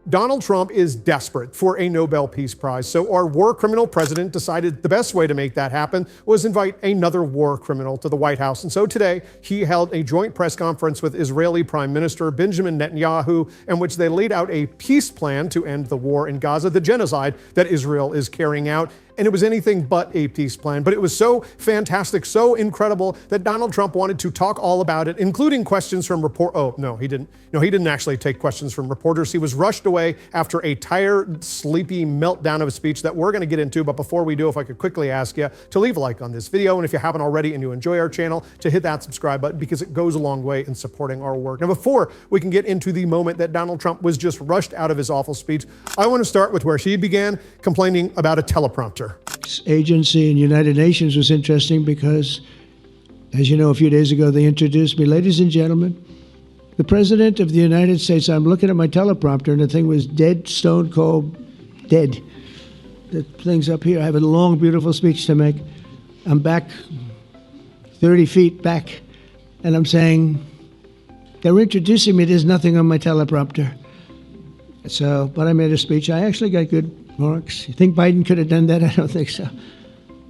Donald Trump is desperate for a Nobel Peace Prize, so our war criminal president decided the best way to make that happen was invite another war criminal to the White House. And so today, he held a joint press conference with Israeli Prime Minister Benjamin Netanyahu, in which they laid out a peace plan to end the war in Gaza, the genocide that Israel is carrying out. And it was anything but a peace plan. But it was so fantastic, so incredible that Donald Trump wanted to talk all about it, including questions from he didn't actually take questions from reporters. He was rushed away after a tired, sleepy meltdown of a speech that we're going to get into. But before we do, if I could quickly ask you to leave a like on this video. And if you haven't already and you enjoy our channel, to hit that subscribe button, because it goes a long way in supporting our work. Now, before we can get into the moment that Donald Trump was just rushed out of his awful speech, I want to start with where he began, complaining about a teleprompter. Agency in United Nations was interesting because, as you know, a few days ago they introduced me. Ladies and gentlemen, the President of the United States. I'm looking at my teleprompter and the thing was dead, stone cold, dead. The thing's up here. I have a long, beautiful speech to make. I'm back 30 feet back, and I'm saying, they're introducing me. There's nothing on my teleprompter. So, but I made a speech. I actually got good marks. You think Biden could have done that? I don't think so.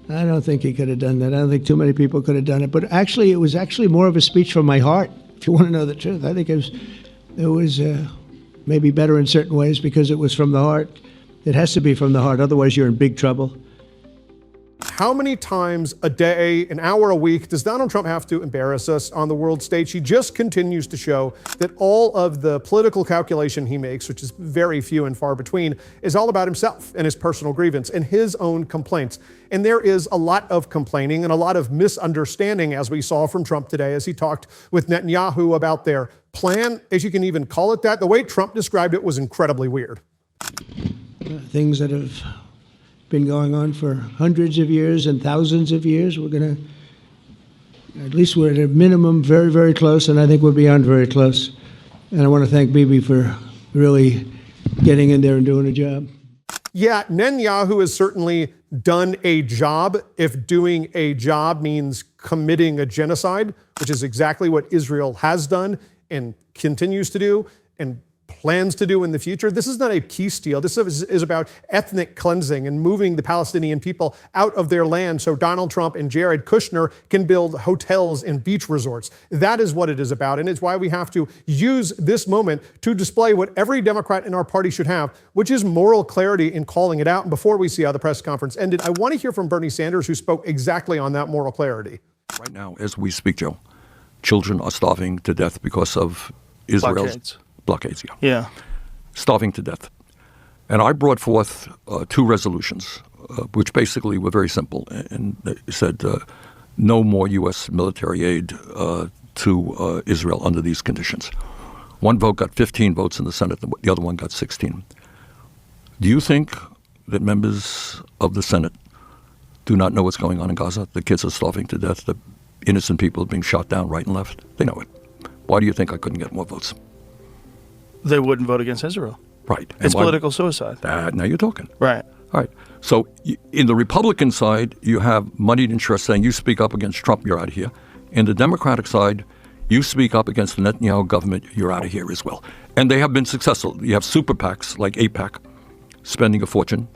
I don't think he could have done that. I don't think too many people could have done it. But actually, it was actually more of a speech from my heart, if you want to know the truth. I think it was maybe better in certain ways because it was from the heart. It has to be from the heart. Otherwise, you're in big trouble. How many times a day, an hour a week, does Donald Trump have to embarrass us on the world stage? He just continues to show that all of the political calculation he makes, which is very few and far between, is all about himself and his personal grievance and his own complaints. And there is a lot of complaining and a lot of misunderstanding, as we saw from Trump today, as he talked with Netanyahu about their plan, if you can even call it that. The way Trump described it was incredibly weird. Things that have been going on for hundreds of years and thousands of years. We're going to, at least we're at a minimum very, very close, and I think we're beyond very close. And I want to thank Bibi for really getting in there and doing a job. Yeah, Netanyahu has certainly done a job if doing a job means committing a genocide, which is exactly what Israel has done and continues to do and plans to do in the future. This is not a peace deal. This is about ethnic cleansing and moving the Palestinian people out of their land so Donald Trump and Jared Kushner can build hotels and beach resorts. That is what it is about, and it's why we have to use this moment to display what every Democrat in our party should have, which is moral clarity in calling it out. And before we see how the press conference ended, I want to hear from Bernie Sanders, who spoke exactly on that moral clarity. Right now, as we speak, Joe, children are starving to death because of Israel's blockades, yeah. Starving to death. And I brought forth two resolutions, which basically were very simple, and said no more U.S. military aid to Israel under these conditions. One vote got 15 votes in the Senate, the other one got 16. Do you think that members of the Senate do not know what's going on in Gaza? The kids are starving to death. The innocent people are being shot down right and left. They know it. Why do you think I couldn't get more votes? They wouldn't vote against Israel. Right. It's political suicide. Now you're talking. Right. All right. So in the Republican side, you have moneyed interests saying you speak up against Trump, you're out of here. In the Democratic side, you speak up against the Netanyahu government, you're out of here as well. And they have been successful. You have super PACs like AIPAC spending a fortune.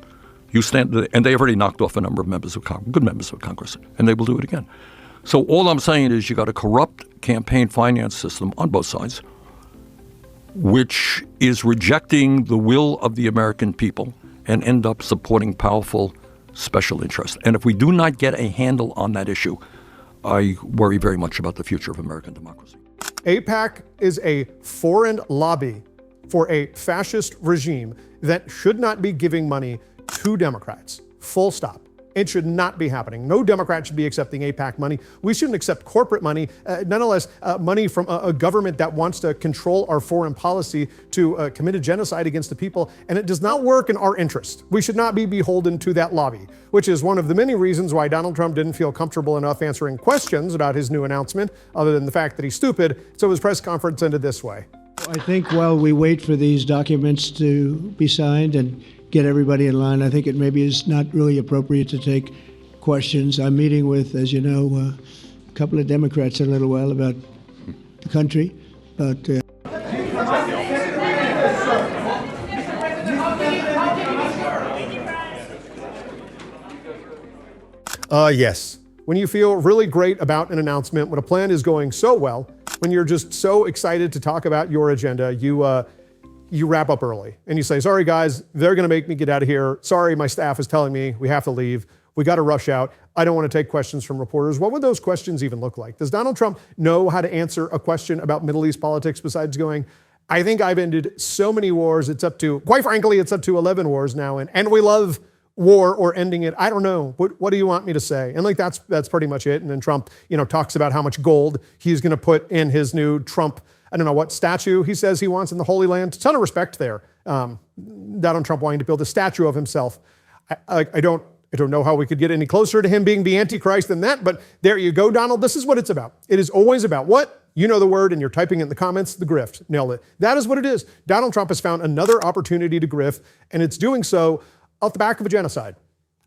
And they have already knocked off a number of members of Congress, good members of Congress, and they will do it again. So all I'm saying is you got a corrupt campaign finance system on both sides, which is rejecting the will of the American people and end up supporting powerful special interests. And if we do not get a handle on that issue, I worry very much about the future of American democracy. AIPAC is a foreign lobby for a fascist regime that should not be giving money to Democrats. Full stop. It should not be happening. No Democrat should be accepting AIPAC money. We shouldn't accept corporate money, nonetheless, money from a government that wants to control our foreign policy to commit a genocide against the people, and it does not work in our interest. We should not be beholden to that lobby, which is one of the many reasons why Donald Trump didn't feel comfortable enough answering questions about his new announcement, other than the fact that he's stupid, so his press conference ended this way. I think while we wait for these documents to be signed and get everybody in line, I think it maybe is not really appropriate to take questions. I'm meeting with, as you know, a couple of Democrats in a little while about the country. But Yes. When you feel really great about an announcement, when a plan is going so well, when you're just so excited to talk about your agenda, you wrap up early and you say, sorry guys, they're gonna make me get out of here. Sorry, my staff is telling me we have to leave. We gotta rush out. I don't wanna take questions from reporters. What would those questions even look like? Does Donald Trump know how to answer a question about Middle East politics besides going, I think I've ended so many wars, it's up to, quite frankly, it's up to 11 wars now, and we love war or ending it. I don't know. What do you want me to say? And like that's pretty much it. And then Trump, talks about how much gold he's going to put in his new Trump, I don't know what statue he says he wants in the Holy Land. A ton of respect there. Donald Trump wanting to build a statue of himself. I don't know how we could get any closer to him being the Antichrist than that, but there you go, Donald. This is what it's about. It is always about what? You know the word and you're typing it in the comments, the grift. Nailed it. That is what it is. Donald Trump has found another opportunity to grift, and it's doing so off the back of a genocide.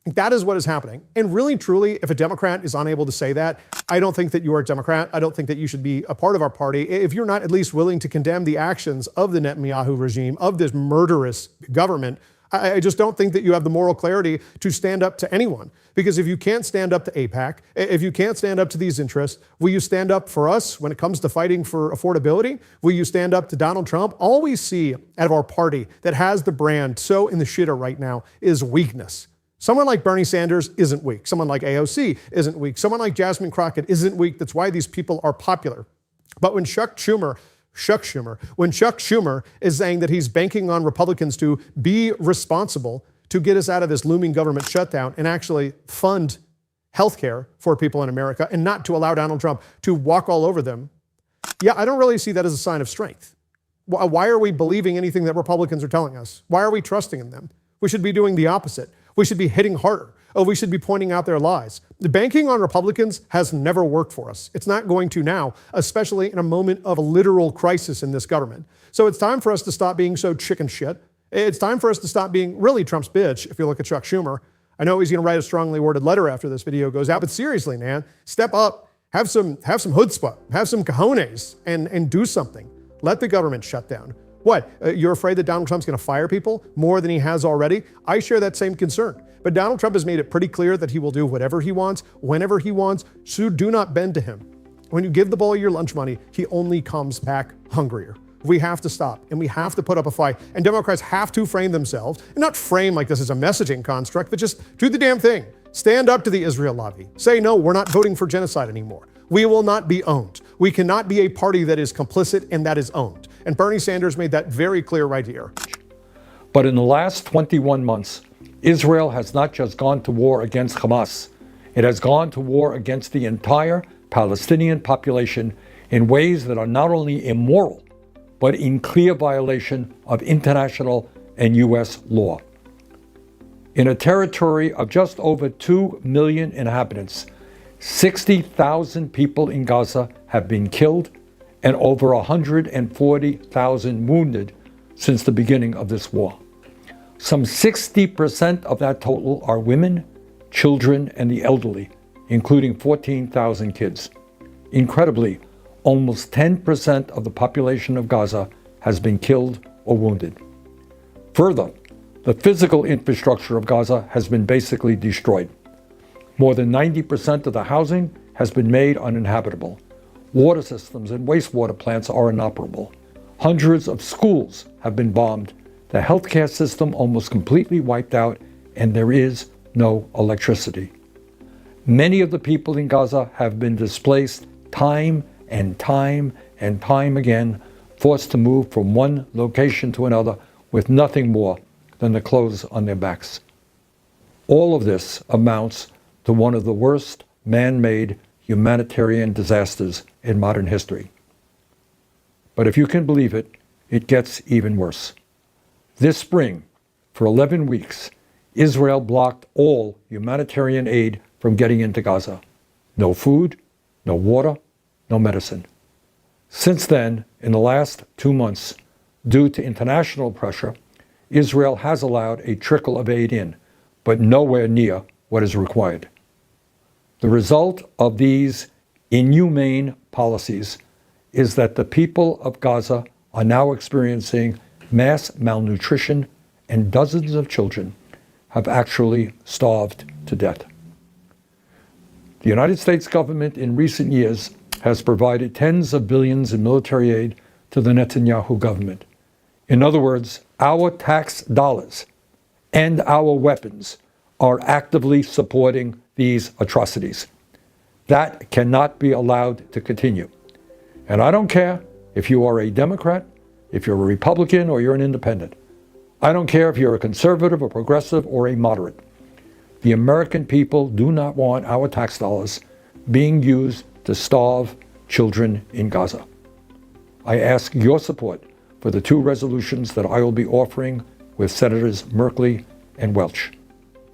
That is what is happening. And really, truly, if a Democrat is unable to say that, I don't think that you are a Democrat. I don't think that you should be a part of our party. If you're not at least willing to condemn the actions of the Netanyahu regime, of this murderous government, I just don't think that you have the moral clarity to stand up to anyone. Because if you can't stand up to AIPAC, if you can't stand up to these interests, will you stand up for us when it comes to fighting for affordability? Will you stand up to Donald Trump? All we see out of our party that has the brand so in the shitter right now is weakness. Someone like Bernie Sanders isn't weak. Someone like AOC isn't weak. Someone like Jasmine Crockett isn't weak. That's why these people are popular. But when Chuck Schumer is saying that he's banking on Republicans to be responsible to get us out of this looming government shutdown and actually fund healthcare for people in America and not to allow Donald Trump to walk all over them, I don't really see that as a sign of strength. Why are we believing anything that Republicans are telling us? Why are we trusting in them? We should be doing the opposite. We should be hitting harder. We should be pointing out their lies. The banking on Republicans has never worked for us. It's not going to now, especially in a moment of a literal crisis in this government. So it's time for us to stop being so chicken shit. It's time for us to stop being really Trump's bitch, if you look at Chuck Schumer. I know he's going to write a strongly worded letter after this video goes out, but seriously, man, step up, have some chutzpah, have some cojones, and do something. Let the government shut down. What, you're afraid that Donald Trump's going to fire people more than he has already? I share that same concern. But Donald Trump has made it pretty clear that he will do whatever he wants, whenever he wants, so do not bend to him. When you give the boy your lunch money, he only comes back hungrier. We have to stop, and we have to put up a fight. And Democrats have to frame themselves, and not frame like this is a messaging construct, but just do the damn thing. Stand up to the Israel lobby. Say, no, we're not voting for genocide anymore. We will not be owned. We cannot be a party that is complicit and that is owned. And Bernie Sanders made that very clear right here. But in the last 21 months, Israel has not just gone to war against Hamas, it has gone to war against the entire Palestinian population in ways that are not only immoral, but in clear violation of international and U.S. law. In a territory of just over 2 million inhabitants, 60,000 people in Gaza have been killed and over 140,000 wounded since the beginning of this war. Some 60% of that total are women, children, and the elderly, including 14,000 kids. Incredibly, almost 10% of the population of Gaza has been killed or wounded. Further, the physical infrastructure of Gaza has been basically destroyed. More than 90% of the housing has been made uninhabitable. Water systems and wastewater plants are inoperable. Hundreds of schools have been bombed. The healthcare system almost completely wiped out, and there is no electricity. Many of the people in Gaza have been displaced time and time and time again, forced to move from one location to another with nothing more than the clothes on their backs. All of this amounts to one of the worst man-made humanitarian disasters in modern history. But if you can believe it, it gets even worse. This spring, for 11 weeks, Israel blocked all humanitarian aid from getting into Gaza. No food, no water, no medicine. Since then, in the last 2 months, due to international pressure, Israel has allowed a trickle of aid in, but nowhere near what is required. The result of these inhumane policies is that the people of Gaza are now experiencing mass malnutrition, and dozens of children have actually starved to death. The United States government in recent years has provided tens of billions in military aid to the Netanyahu government. In other words, our tax dollars and our weapons are actively supporting these atrocities. That cannot be allowed to continue. And I don't care if you are a Democrat, if you're a Republican, or you're an independent. I don't care if you're a conservative, a progressive, or a moderate. The American people do not want our tax dollars being used to starve children in Gaza. I ask your support for the two resolutions that I will be offering with Senators Merkley and Welch.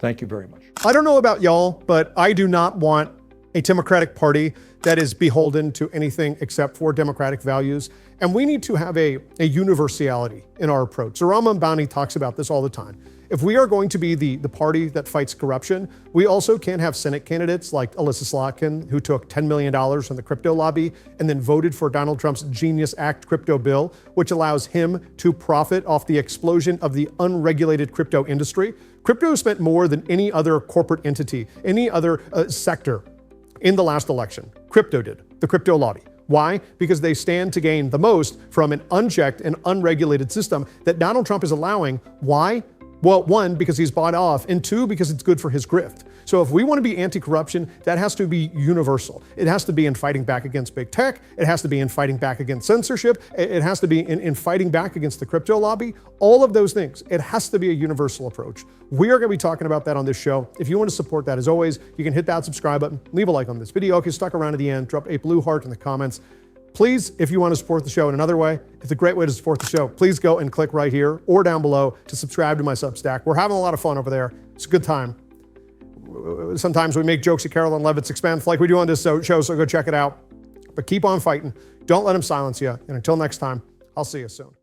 Thank you very much. I don't know about y'all, but I do not want a Democratic Party that is beholden to anything except for democratic values. And we need to have a universality in our approach. Zahran Bounty talks about this all the time. If we are going to be the party that fights corruption, we also can't have Senate candidates like Alyssa Slotkin, who took $10 million from the crypto lobby and then voted for Donald Trump's Genius Act crypto bill, which allows him to profit off the explosion of the unregulated crypto industry. Crypto spent more than any other corporate entity, any other sector in the last election. Crypto did, the crypto lobby. Why? Because they stand to gain the most from an unchecked and unregulated system that Donald Trump is allowing. Why? Well, one, because he's bought off, and two, because it's good for his grift. So if we want to be anti-corruption, that has to be universal. It has to be in fighting back against big tech. It has to be in fighting back against censorship. It has to be in fighting back against the crypto lobby. All of those things. It has to be a universal approach. We are going to be talking about that on this show. If you want to support that, as always, you can hit that subscribe button, leave a like on this video. If you stuck around to the end, drop a blue heart in the comments. Please, if you want to support the show in another way, it's a great way to support the show. Please go and click right here or down below to subscribe to my Substack. We're having a lot of fun over there. It's a good time. Sometimes we make jokes at Carolyn Levitt's expense like we do on this show, so go check it out. But keep on fighting. Don't let them silence you. And until next time, I'll see you soon.